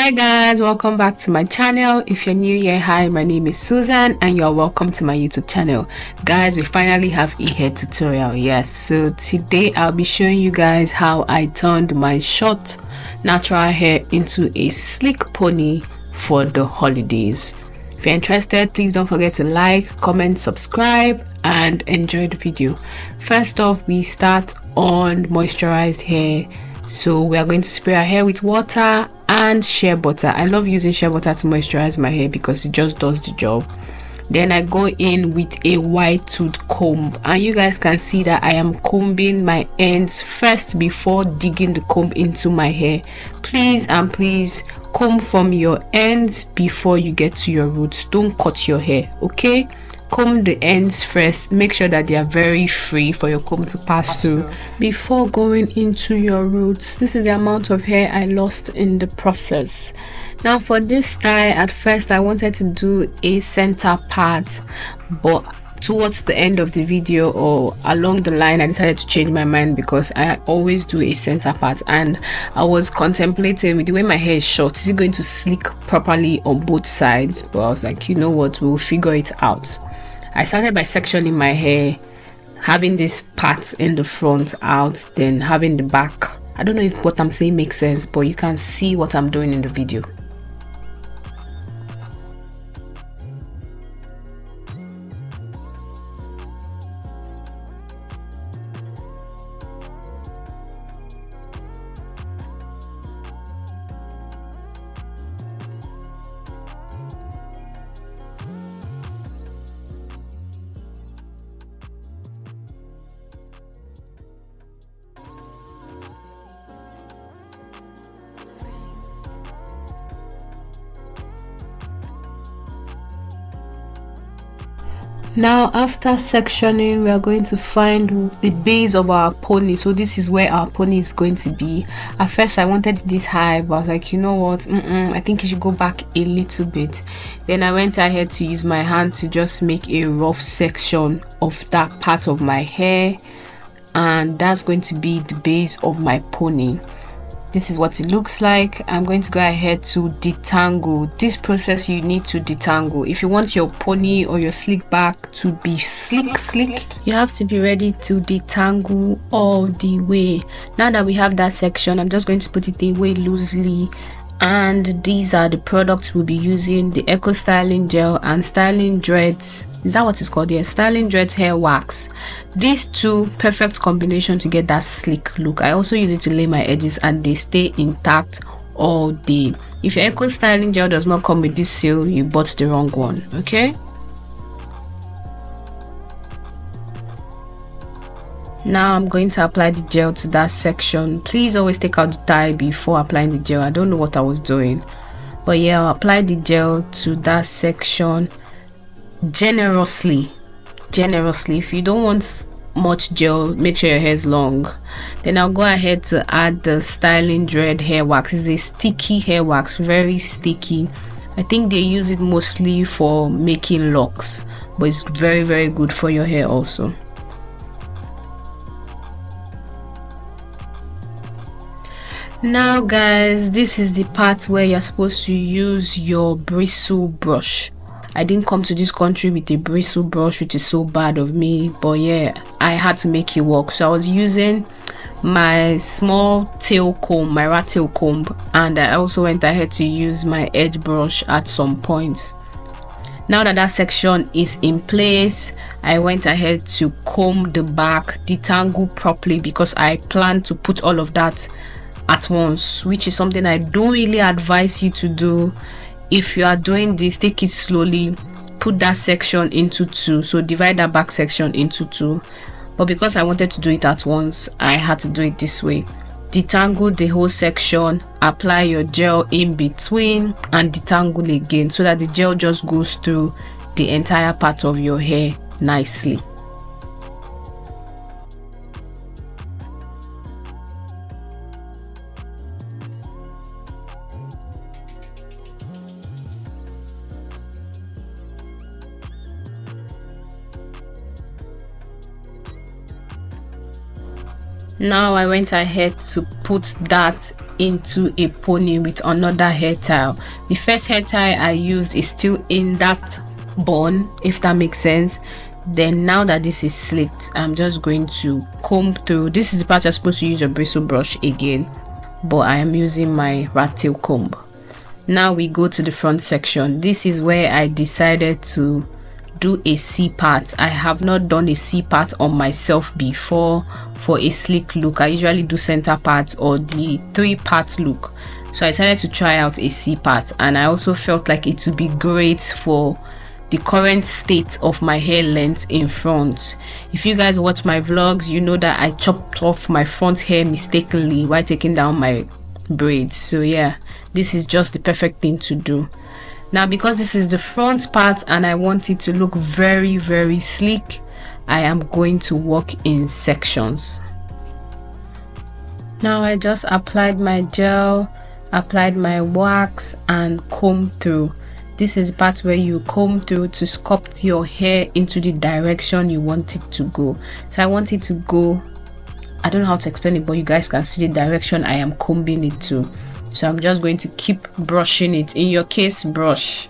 Hi guys, welcome back to my channel. If you're new here, hi, my name is Susan and you're welcome to my YouTube channel. Guys, we finally have a hair tutorial. Yes, so today I'll be showing you guys how I turned my short natural hair into a sleek pony for the holidays. If you're interested, please don't forget to like, comment, subscribe and enjoy the video. First off, we start on moisturized hair. So we are going to spray our hair with water and shea butter. I love using shea butter to moisturize my hair because it just does the job. Then I go in with a wide tooth comb, and you guys can see that I am combing my ends first before digging the comb into my hair. Please comb from your ends before you get to your roots. Don't cut your hair, okay? Comb the ends first, make sure that they are very free for your comb to pass through before going into your roots. This is the amount of hair I lost in the process. Now for this style, at first I wanted to do a center part, but towards the end of the video or along the line I decided to change my mind because I always do a center part, and I was contemplating with the way my hair is short, is it going to sleek properly on both sides? But I was like, you know what, we'll figure it out. I started by sectioning my hair, having this part in the front out, then having the back. I don't know if what I'm saying makes sense, but you can see what I'm doing in the video. Now after sectioning, we are going to find the base of our pony. So this is where our pony is going to be. At first I wanted this high, but I was like, you know what, I think you should go back a little bit. Then I went ahead to use my hand to just make a rough section of that part of my hair, and that's going to be the base of my pony. This is what it looks like. I'm going to go ahead to detangle. This process you need to detangle. If you want your pony or your slick back to be sleek, you have to be ready to detangle all the way. Now that we have that section, I'm just going to put it away loosely, and these are the products we'll be using: the Eco Styling Gel and Styling Dreads. Is that what it's called? Yeah, Styling Dreads hair wax. These two, perfect combination to get that sleek look. I also use it to lay my edges and they stay intact all day. If your Eco Styling Gel does not come with this seal, you bought the wrong one, okay? Now I'm going to apply the gel to that section. Please always take out the dye before applying the gel. I don't know what I was doing, but yeah, I'll apply the gel to that section generously. If you don't want much gel, make sure your hair is long. Then I'll go ahead to add the Styling Dread hair wax. It's a sticky hair wax, very sticky. I think they use it mostly for making locks, but it's very good for your hair also. Now guys, this is the part where you're supposed to use your bristle brush. I didn't come to this country with a bristle brush, which is so bad of me, but yeah, I had to make it work. So I was using my small tail comb, my rat tail comb, and I also went ahead to use my edge brush at some point. Now that that section is in place, I went ahead to comb the back, detangle properly, because I plan to put all of that at once, which is something I don't really advise you to do. If you are doing this, take it slowly. Put that section into two, so divide that back section into two. But because I wanted to do it at once, I had to do it this way. Detangle the whole section, apply your gel in between, and detangle again, so that the gel just goes through the entire part of your hair nicely. Now I went ahead to put that into a pony with another hair tile. The first hair tie I used is still in that bun, if that makes sense. Then now that this is slicked, I'm just going to comb through. This is the part you're supposed to use your bristle brush again, but I am using my rat tail comb. Now we go to the front section. This is where I decided to do a C part. I have not done a C part on myself before for a sleek look. I usually do center part or the 3-part look, so I decided to try out a C part, and I also felt like it would be great for the current state of my hair length in front. If you guys watch my vlogs, you know that I chopped off my front hair mistakenly while taking down my braids. So yeah, this is just the perfect thing to do. Now, because this is the front part and I want it to look very, very sleek, I am going to work in sections. Now I just applied my gel, applied my wax, and comb through. This is the part where you comb through to sculpt your hair into the direction you want it to go. So I want it to go, I don't know how to explain it, but you guys can see the direction I am combing it to. So I'm just going to keep brushing it. In your case, brush.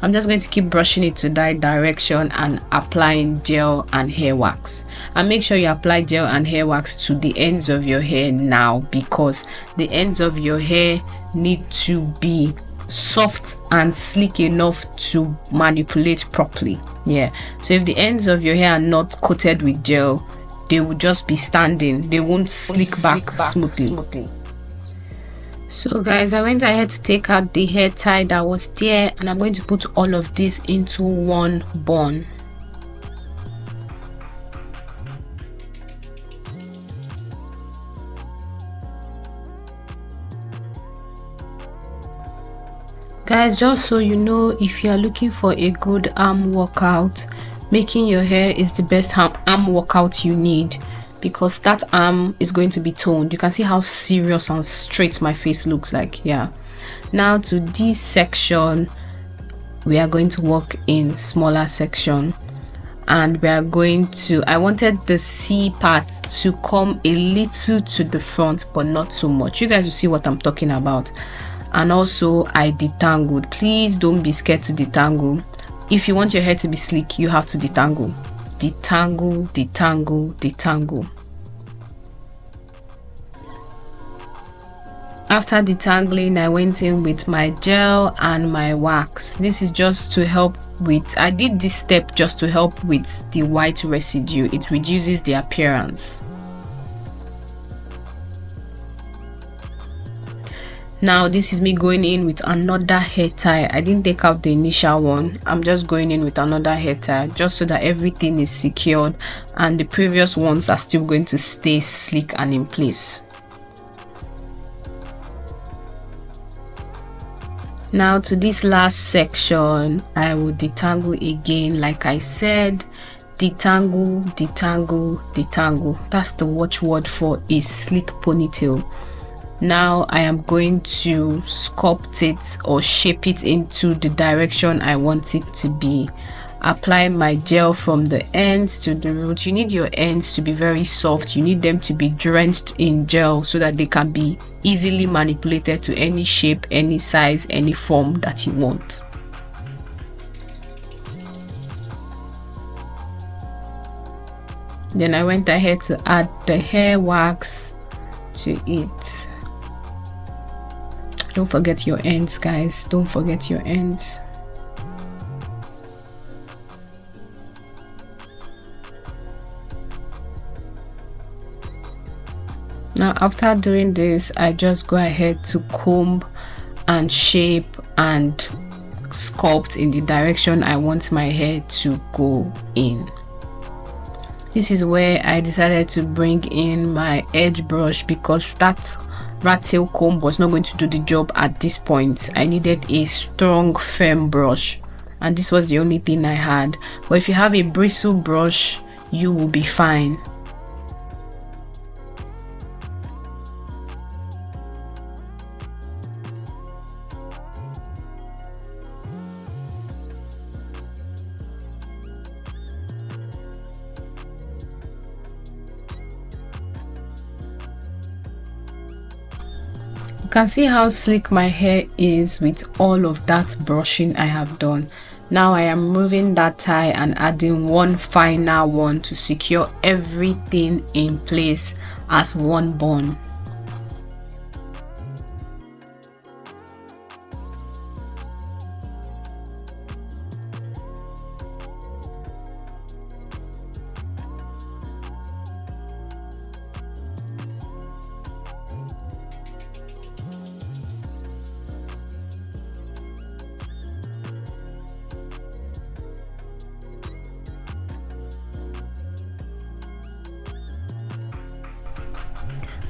I'm just going to keep brushing it to that direction and applying gel and hair wax. And make sure you apply gel and hair wax to the ends of your hair now, because the ends of your hair need to be soft and sleek enough to manipulate properly. Yeah, so if the ends of your hair are not coated with gel, they will just be standing. They won't slick back smoothly. So guys, I went ahead to take out the hair tie that was there, and I'm going to put all of this into one bun. Guys, just so you know, if you are looking for a good arm workout, making your hair is the best arm workout you need, because that arm is going to be toned. You can see how serious and straight my face looks like. Yeah, now to this section, we are going to work in smaller section, and we are going to, I wanted the C part to come a little to the front, but not so much. You guys will see what I'm talking about. And also I detangled. Please don't be scared to detangle. If you want your hair to be sleek, you have to detangle. Detangle, detangle, detangle. After detangling, I went in with my gel and my wax. This is just to help with, I did this step just to help with the white residue. It reduces the appearance. Now this is me going in with another hair tie. I didn't take out the initial one. I'm just going in with another hair tie just so that everything is secured and the previous ones are still going to stay sleek and in place. Now to this last section, I will detangle again. Like I said, detangle, detangle, detangle. That's the watchword for a sleek ponytail. Now I am going to sculpt it or shape it into the direction I want it to be. Apply my gel from the ends to the root. You need your ends to be very soft. You need them to be drenched in gel so that they can be easily manipulated to any shape, any size, any form that you want. Then I went ahead to add the hair wax to it. Don't forget your ends, guys. Don't forget your ends. Now after doing this, I just go ahead to comb and shape and sculpt in the direction I want my hair to go in. This is where I decided to bring in my edge brush, because that rat tail comb was not going to do the job at this point. I needed a strong, firm brush, and this was the only thing I had. But if you have a bristle brush, you will be fine. can see how sleek my hair is with all of that brushing I have done. Now I am removing that tie and adding one final one to secure everything in place as one bun.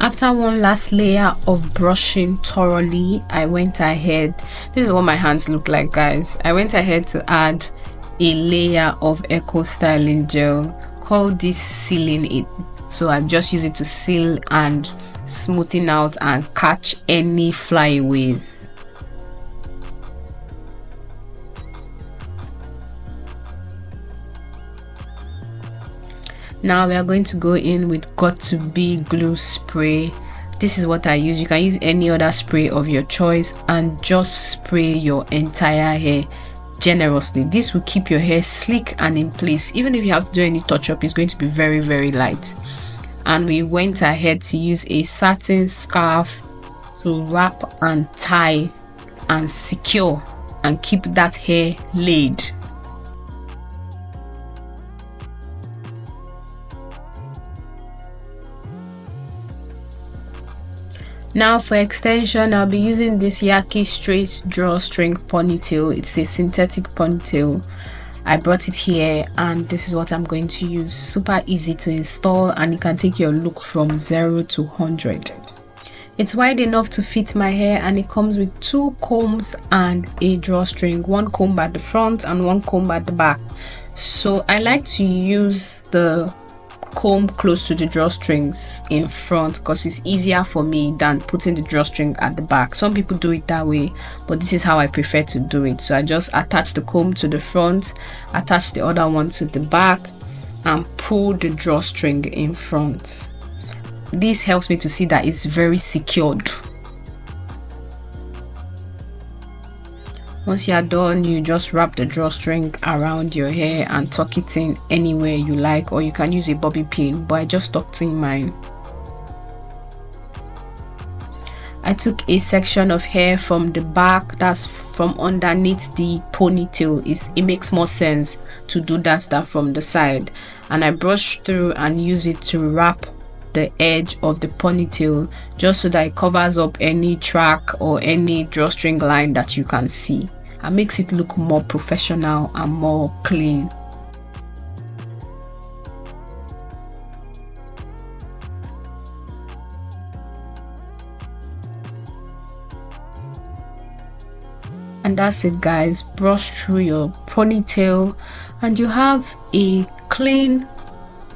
After one last layer of brushing thoroughly, I went ahead, this is what my hands look like, guys. I went ahead to add a layer of eco styling gel. Call this sealing it. So I just use it to seal and smoothing out and catch any flyaways. Now we are going to go in with Got to Be glue spray. This is what I use. You can use any other spray of your choice and just spray your entire hair generously. This will keep your hair sleek and in place. Even if you have to do any touch up, it's going to be very, very light. And we went ahead to use a satin scarf to wrap and tie and secure and keep that hair laid. Now for extension, I'll be using this Yaki straight drawstring ponytail. It's a synthetic ponytail. I brought it here and this is what I'm going to use. Super easy to install and you can take your look from 0 to 100. It's wide enough to fit my hair and it comes with 2 combs and a drawstring. 1 comb at the front and 1 comb at the back. So I like to use the comb close to the drawstrings in front because it's easier for me than putting the drawstring at the back. Some people do it that way, but this is how I prefer to do it. So I just attach the comb to the front, attach the other one to the back and pull the drawstring in front. This helps me to see that it's very secured. Once you are done, you just wrap the drawstring around your hair and tuck it in anywhere you like, or you can use a bobby pin, but I just tucked in mine. I took a section of hair from the back, that's from underneath the ponytail. It makes more sense to do that from the side, and I brushed through and use it to wrap the edge of the ponytail just so that it covers up any track or any drawstring line that you can see and makes it look more professional and more clean. And that's it, guys. Brush through your ponytail and you have a clean,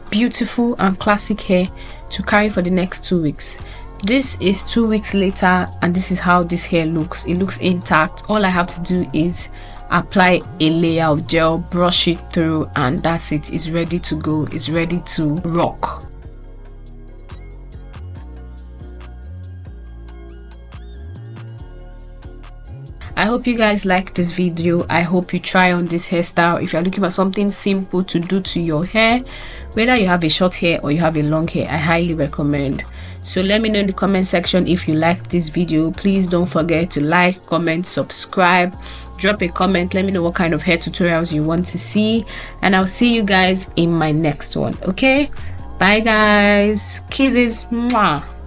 beautiful and classic hair to carry for the next 2 weeks. This is 2 weeks later and this is how this hair looks. It looks intact. All I have to do is apply a layer of gel, brush it through, and that's it. It's ready to go. It's ready to rock. I hope you guys like this video. I hope you try on this hairstyle. If you're looking for something simple to do to your hair, whether you have a short hair or you have a long hair, I highly recommend. So let me know in the comment section if you like this video. Please don't forget to like, comment, subscribe, drop a comment. Let me know what kind of hair tutorials you want to see, and I'll see you guys in my next one. Okay, bye guys, kisses. Mwah.